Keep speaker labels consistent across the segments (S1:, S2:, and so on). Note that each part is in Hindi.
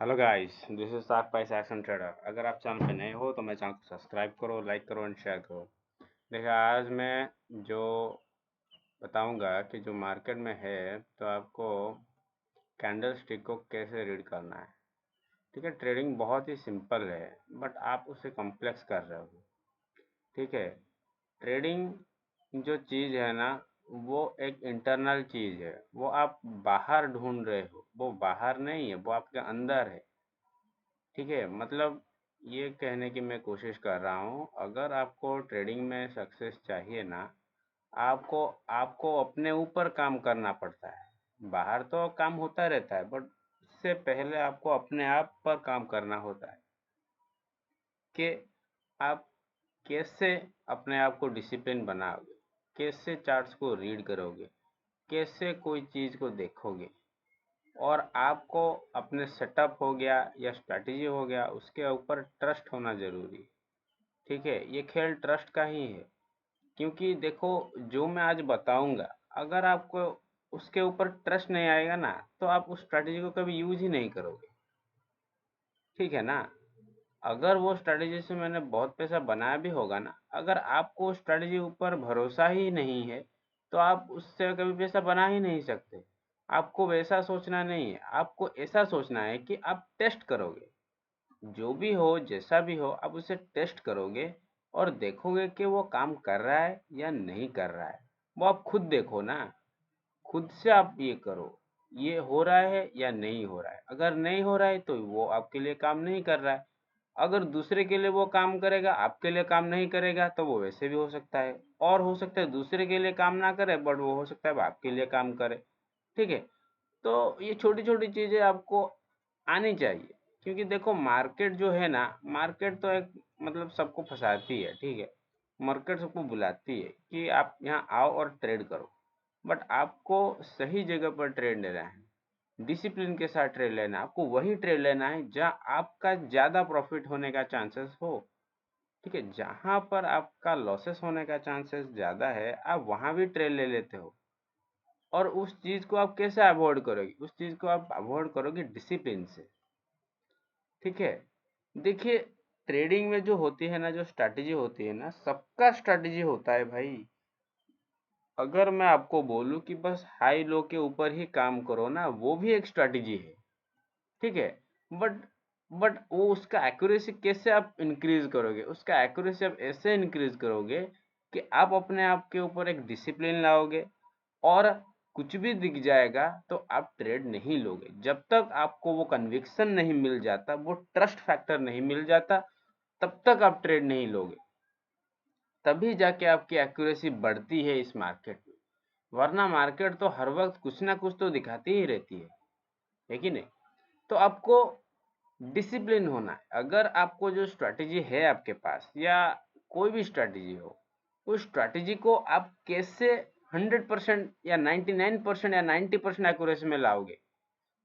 S1: Hello guys, this is shark price action trader. अगर आप चैनल पे नए हो तो मेरे चैनल को सब्सक्राइब करो, लाइक करो एंड शेयर करो। देखिए, आज मैं जो बताऊंगा कि जो मार्केट में है तो आपको कैंडल स्टिक को कैसे रीड करना है। ठीक है, ट्रेडिंग बहुत ही सिंपल है बट आप उसे कॉम्प्लेक्स कर रहे हो। ठीक है, ट्रेडिंग जो चीज़ है ना, वो एक इंटरनल चीज़ है। वो आप बाहर ढूंढ रहे हो, वो बाहर नहीं है, वो आपके अंदर है। ठीक है, मतलब ये कहने की मैं कोशिश कर रहा हूँ, अगर आपको ट्रेडिंग में सक्सेस चाहिए ना, आपको आपको अपने ऊपर काम करना पड़ता है। बाहर तो काम होता रहता है बट उससे पहले आपको अपने आप पर काम करना होता है कि आप कैसे अपने आप को डिसिप्लिन बनाओगे, कैसे चार्ट्स को रीड करोगे, कैसे कोई चीज़ को देखोगे। और आपको अपने सेटअप हो गया या स्ट्रैटेजी हो गया, उसके ऊपर ट्रस्ट होना ज़रूरी है। ठीक है, ये खेल ट्रस्ट का ही है। क्योंकि देखो, जो मैं आज बताऊंगा, अगर आपको उसके ऊपर ट्रस्ट नहीं आएगा ना, तो आप उस स्ट्रैटेजी को कभी यूज ही नहीं करोगे। ठीक है ना। अगर वो स्ट्रैटेजी से मैंने बहुत पैसा बनाया भी होगा ना, अगर आपको स्ट्रैटेजी ऊपर भरोसा ही नहीं है, तो आप उससे कभी पैसा बना ही नहीं सकते। आपको वैसा सोचना नहीं है, आपको ऐसा सोचना है कि आप टेस्ट करोगे। जो भी हो, जैसा भी हो, आप उसे टेस्ट करोगे और देखोगे कि वो काम कर रहा है या नहीं कर रहा है। वो आप खुद देखो ना, खुद से आप ये करो, ये हो रहा है या नहीं हो रहा है। अगर नहीं हो रहा है तो वो आपके लिए काम नहीं कर रहा है। अगर दूसरे के लिए वो काम करेगा, आपके लिए काम नहीं करेगा, तो वो वैसे भी हो सकता है। और हो सकता है दूसरे के लिए काम ना करे बट वो हो सकता है वो आपके लिए काम करे। ठीक है, तो ये छोटी छोटी चीजें आपको आनी चाहिए। क्योंकि देखो, मार्केट जो है ना, मार्केट तो एक मतलब सबको फंसाती है। ठीक है, मार्केट सबको बुलाती है कि आप यहाँ आओ और ट्रेड करो। बट आपको सही जगह पर ट्रेड लेना है, डिसिप्लिन के साथ ट्रेड लेना है। आपको वही ट्रेड लेना है जहाँ आपका ज़्यादा प्रॉफिट होने का चांसेस हो। ठीक है, जहाँ पर आपका लॉसेस होने का चांसेस ज़्यादा है, आप वहाँ भी ट्रेड ले लेते हो। और उस चीज़ को आप कैसे अवॉइड करोगे? उस चीज़ को आप अवॉइड करोगे डिसिप्लिन से। ठीक है, देखिए, ट्रेडिंग में जो होती है ना, जो स्ट्रैटेजी होती है ना, सबका स्ट्रैटेजी होता है भाई। अगर मैं आपको बोलूं कि बस हाई लो के ऊपर ही काम करो ना, वो भी एक स्ट्रैटेजी है। ठीक है, बट बट वो उसका एक्यूरेसी कैसे आप इंक्रीज करोगे? उसका एक्यूरेसी आप ऐसे इंक्रीज करोगे कि आप अपने आप के ऊपर एक डिसिप्लिन लाओगे। और कुछ भी दिख जाएगा तो आप ट्रेड नहीं लोगे जब तक आपको वो कन्विक्शन नहीं मिल जाता, वो ट्रस्ट फैक्टर नहीं मिल जाता, तब तक आप ट्रेड नहीं लोगे। तभी जाके आपकी एक्यूरेसी बढ़ती है इस मार्केट में। वरना मार्केट तो हर वक्त कुछ ना कुछ तो दिखाती ही रहती है कि नहीं? तो आपको डिसिप्लिन होना है। अगर आपको जो स्ट्रैटेजी है आपके पास, या कोई भी स्ट्रैटेजी हो, उस स्ट्रैटेजी को आप कैसे 100% या 99% या 90% एक्यूरेसी में लाओगे?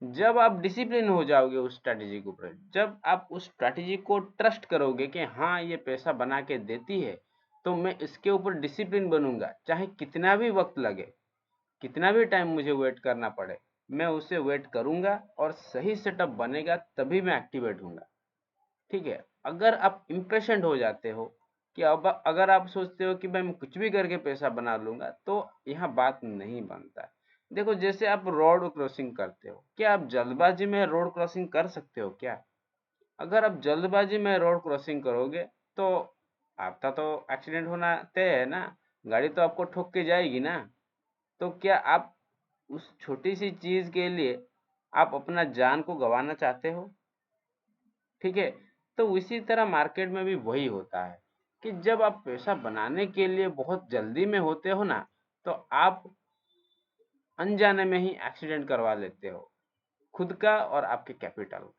S1: जब आप डिसिप्लिन हो जाओगे उस स्ट्रैटेजी के ऊपर, जब आप उस स्ट्रैटेजी को ट्रस्ट करोगे कि हाँ, ये पैसा बना के देती है, तो मैं इसके ऊपर डिसिप्लिन बनूंगा, चाहे कितना भी वक्त लगे, कितना भी टाइम मुझे वेट करना पड़े, मैं उसे वेट करूंगा और सही सेटअप बनेगा तभी मैं एक्टिवेट होऊंगा। ठीक है, अगर आप इम्पेशेंट हो जाते हो कि अब अगर आप सोचते हो कि भाई मैं कुछ भी करके पैसा बना लूंगा, तो यहाँ बात नहीं बनता है। देखो, जैसे आप रोड क्रॉसिंग करते हो, क्या आप जल्दबाजी में रोड क्रॉसिंग कर सकते हो क्या? अगर आप जल्दबाजी में रोड क्रॉसिंग करोगे तो आपका तो एक्सीडेंट होना तय है ना। गाड़ी तो आपको ठोक के जाएगी ना। तो क्या आप उस छोटी सी चीज के लिए आप अपना जान को गंवाना चाहते हो? ठीक है, तो इसी तरह मार्केट में भी वही होता है कि जब आप पैसा बनाने के लिए बहुत जल्दी में होते हो ना, तो आप अनजाने में ही एक्सीडेंट करवा लेते हो, खुद का और आपके कैपिटल।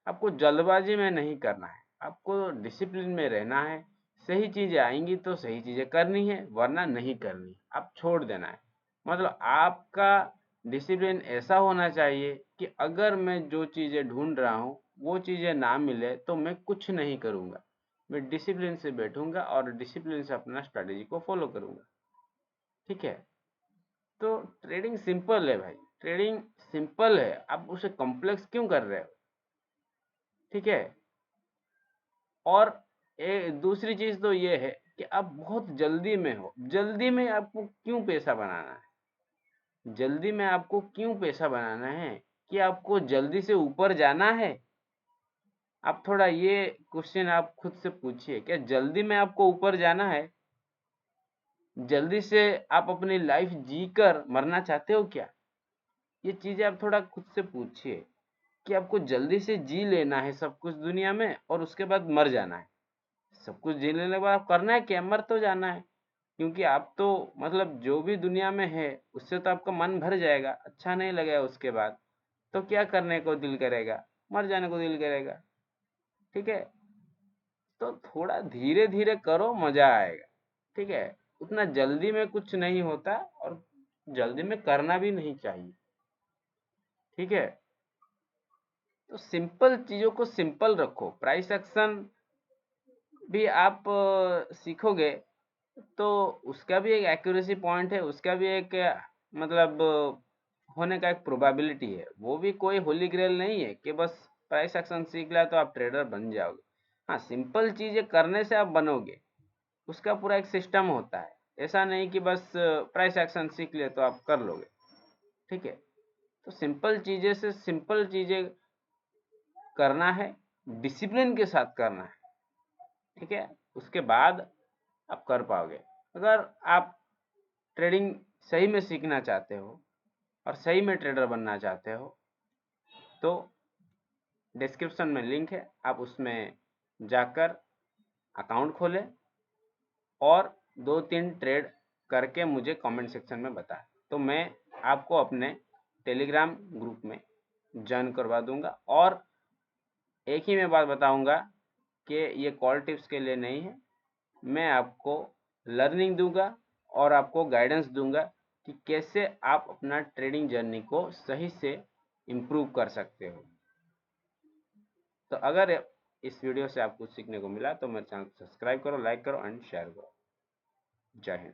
S1: आपको जल्दबाजी में नहीं करना है, आपको डिसिप्लिन में रहना है। सही चीजें आएंगी तो सही चीजें करनी है, वरना नहीं करनी, आप छोड़ देना है। मतलब आपका डिसिप्लिन ऐसा होना चाहिए कि अगर मैं जो चीजें ढूंढ रहा हूँ वो चीजें ना मिले तो मैं कुछ नहीं करूंगा। मैं डिसिप्लिन से बैठूंगा और डिसिप्लिन से अपना स्ट्रेटेजी को फॉलो करूंगा। ठीक है, तो ट्रेडिंग सिंपल है भाई, ट्रेडिंग सिंपल है, आप उसे कॉम्प्लेक्स क्यों कर रहे हो? ठीक है। और दूसरी चीज तो ये है कि आप बहुत जल्दी में हो। जल्दी में आपको क्यों पैसा बनाना है? जल्दी में आपको क्यों पैसा बनाना है? कि आपको जल्दी से ऊपर जाना है? आप थोड़ा ये क्वेश्चन आप खुद से पूछिए, क्या जल्दी में आपको ऊपर जाना है? जल्दी से आप अपनी लाइफ जी कर मरना चाहते हो क्या? ये चीजें आप थोड़ा खुद से पूछिए कि आपको जल्दी से जी लेना है सब कुछ दुनिया में और उसके बाद मर जाना है। सब कुछ जी लेने के बाद आप करना है क्या? मर तो जाना है। क्योंकि आप तो मतलब जो भी दुनिया में है उससे तो आपका मन भर जाएगा, अच्छा नहीं लगेगा उसके बाद। तो क्या करने को दिल करेगा? मर जाने को दिल करेगा। ठीक है। तो थोड़ा धीरे धीरे करो, मजा आएगा। ठीक है। उतना जल्दी में कुछ नहीं होता और जल्दी में करना भी नहीं चाहिए। ठीक है। तो सिंपल चीजों को सिंपल रखो। प्राइस एक्शन भी आप सीखोगे तो उसका भी एक एक्यूरेसी पॉइंट है, उसका भी एक मतलब होने का एक प्रोबेबिलिटी है। वो भी कोई होली ग्रेल नहीं है कि बस प्राइस एक्शन सीख लिया तो आप ट्रेडर बन जाओगे। हाँ, सिंपल चीजें करने से आप बनोगे, उसका पूरा एक सिस्टम होता है। ऐसा नहीं कि बस प्राइस एक्शन सीख लिया तो आप कर लोगे। ठीक है। तो सिंपल चीजें से सिंपल चीजें करना है, डिसिप्लिन के साथ करना है। ठीक है। उसके बाद आप कर पाओगे। अगर आप ट्रेडिंग सही में सीखना चाहते हो और सही में ट्रेडर बनना चाहते हो तो डिस्क्रिप्शन में लिंक है, आप उसमें जाकर अकाउंट खोलें और 2-3 ट्रेड करके मुझे कमेंट सेक्शन में बताएं, तो मैं आपको अपने टेलीग्राम ग्रुप में ज्वाइन करवा दूंगा। और एक ही मैं बात बताऊंगा कि ये कॉल टिप्स के लिए नहीं है, मैं आपको लर्निंग दूंगा और आपको गाइडेंस दूंगा कि कैसे आप अपना ट्रेडिंग जर्नी को सही से इम्प्रूव कर सकते हो। तो अगर इस वीडियो से आपको सीखने को मिला तो मेरे चैनल को सब्सक्राइब करो, लाइक करो एंड शेयर करो। जय हिंद।